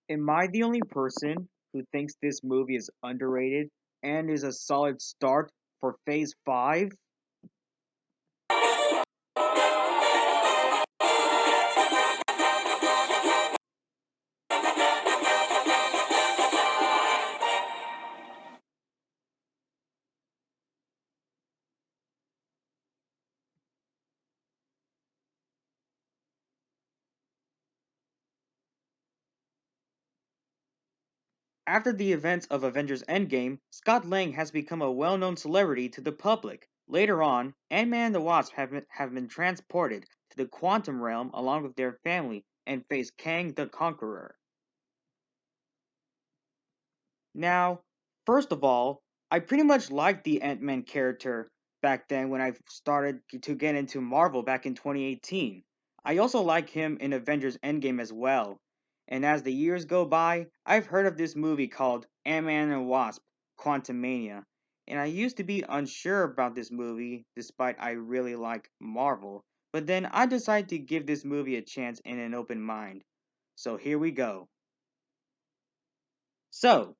Am I the only person who thinks this movie is underrated and is a solid start for Phase 5? After the events of Avengers Endgame, Scott Lang has become a well known celebrity to the public. Later on, Ant-Man and the Wasp have been transported to the quantum realm along with their family and face Kang the Conqueror. Now, first of all, I pretty much liked the Ant-Man character back then when I started to get into Marvel back in 2018. I also like him in Avengers Endgame as well. And as the years go by, I've heard of this movie called Ant-Man and Wasp: Quantumania. And I used to be unsure about this movie despite I really like Marvel. But then I decided to give this movie a chance in an open mind. So here we go. So,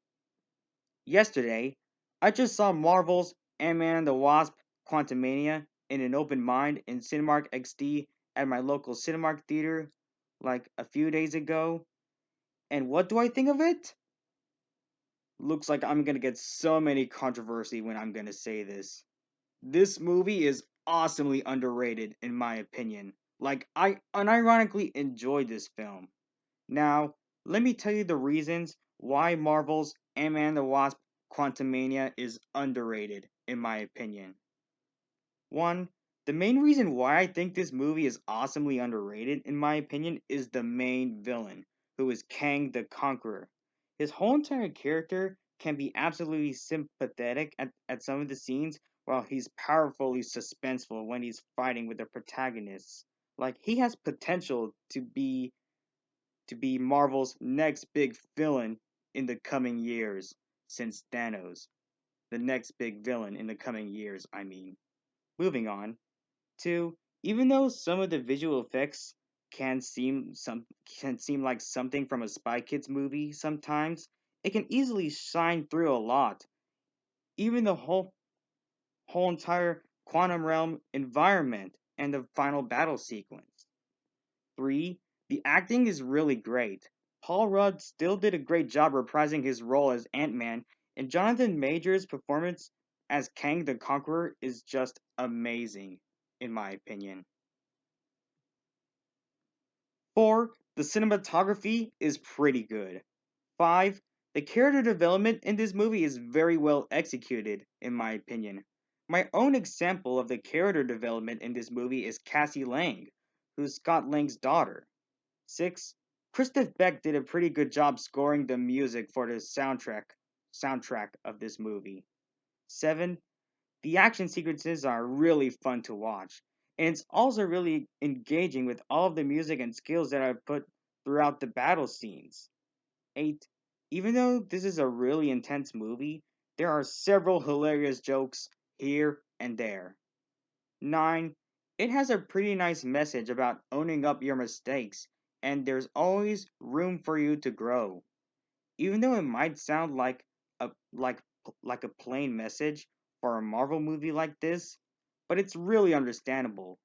yesterday, I just saw Marvel's Ant-Man and the Wasp: Quantumania in an open mind in Cinemark XD at my local Cinemark theater like a few days ago. And what do I think of it? Looks like I'm gonna get so many controversy when I'm gonna say this. This movie is awesomely underrated in my opinion. Like, I unironically enjoyed this film. Now, let me tell you the reasons why Marvel's Ant-Man and the Wasp: Quantumania is underrated, in my opinion. One, the main reason why I think this movie is awesomely underrated, in my opinion, is the main villain, who is Kang the Conqueror. His whole entire character can be absolutely sympathetic at some of the scenes, while he's powerfully suspenseful when he's fighting with the protagonists. Like, he has potential to be Marvel's next big villain in the coming years, since Thanos. The next big villain in the coming years, I mean. Moving on to, even though some of the visual effects can seem like something from a Spy Kids movie sometimes, it can easily shine through a lot. Even the whole entire quantum realm environment and the final battle sequence. 3. The acting is really great. Paul Rudd still did a great job reprising his role as Ant-Man, and Jonathan Majors' performance as Kang the Conqueror is just amazing, in my opinion. 4. The cinematography is pretty good. 5. The character development in this movie is very well executed, in my opinion. My own example of the character development in this movie is Cassie Lang, who's Scott Lang's daughter. 6. Christoph Beck did a pretty good job scoring the music for the soundtrack of this movie. 7. The action sequences are really fun to watch, and it's also really engaging with all of the music and skills that are put throughout the battle scenes. 8. Even though this is a really intense movie, there are several hilarious jokes here and there. 9. It has a pretty nice message about owning up your mistakes, and there's always room for you to grow. Even though it might sound a like like a plain message for a Marvel movie like this, but it's really understandable.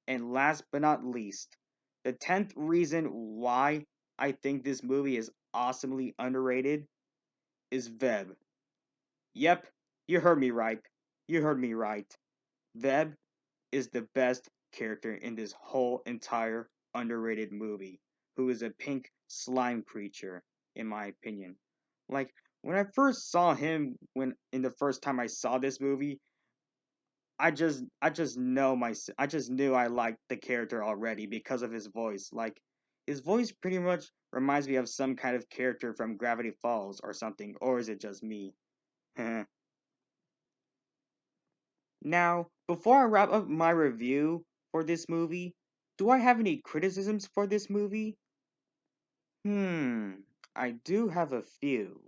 And last but not least, the 10th reason why I think this movie is awesomely underrated is Veb. Yep, you heard me right. You heard me right. Veb is the best character in this whole entire underrated movie, who is a pink slime creature, in my opinion. Like, when I first saw him when in the first time I saw this movie, I just knew I liked the character already because of his voice. Like, his voice pretty much reminds me of some kind of character from Gravity Falls or something, or is it just me? Now, before I wrap up my review for this movie, do I have any criticisms for this movie? I do have a few.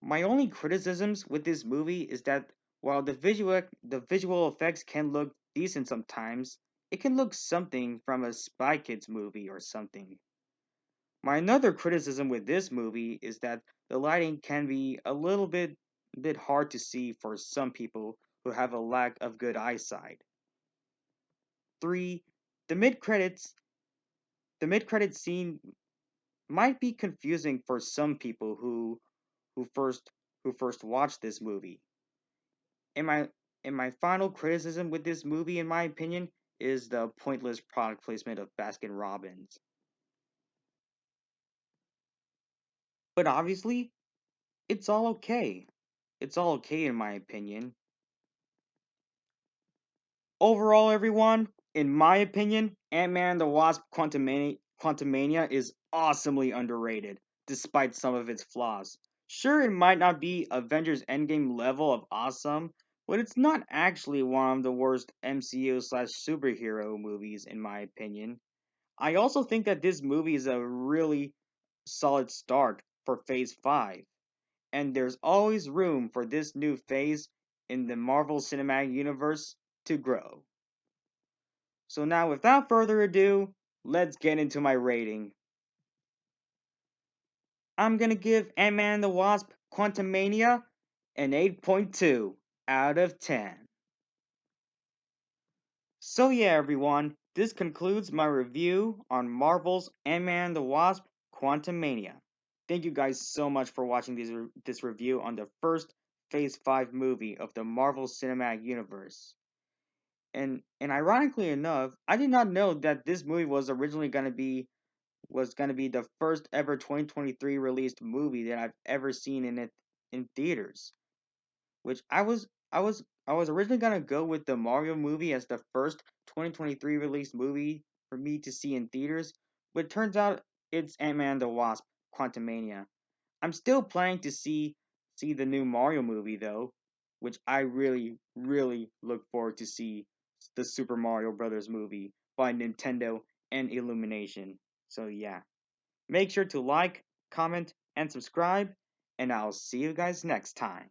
My only criticisms with this movie is that while the visual effects can look decent sometimes, it can look something from a Spy Kids movie or something. My another criticism with this movie is that the lighting can be a bit hard to see for some people who have a lack of good eyesight. 3. The mid-credits scene might be confusing for some people who first who first watched this movie. And my final criticism with this movie, in my opinion, is the pointless product placement of Baskin Robbins. But obviously, it's all okay. It's all okay in my opinion. Overall, everyone, in my opinion, Ant-Man and the Wasp Quantumania is awesomely underrated, despite some of its flaws. Sure, it might not be Avengers Endgame level of awesome, but it's not actually one of the worst MCU slash superhero movies, in my opinion. I also think that this movie is a really solid start for Phase 5, and there's always room for this new phase in the Marvel Cinematic Universe to grow. So now, without further ado, let's get into my rating. I'm gonna give Ant-Man and the Wasp Quantumania an 8.2 out of 10. So yeah, everyone, this concludes my review on Marvel's Ant-Man and the Wasp Quantumania. Thank you guys so much for watching this review on the first Phase 5 movie of the Marvel Cinematic Universe. And ironically enough, I did not know that this movie was gonna be the first ever 2023 released movie that I've ever seen in theaters. Which I was originally gonna go with the Mario movie as the first 2023 released movie for me to see in theaters, but it turns out it's Ant-Man and the Wasp: Quantumania. I'm still planning to see the new Mario movie though, which I really look forward to see the Super Mario Brothers movie by Nintendo and Illumination. So yeah. Make sure to like, comment, and subscribe, and I'll see you guys next time.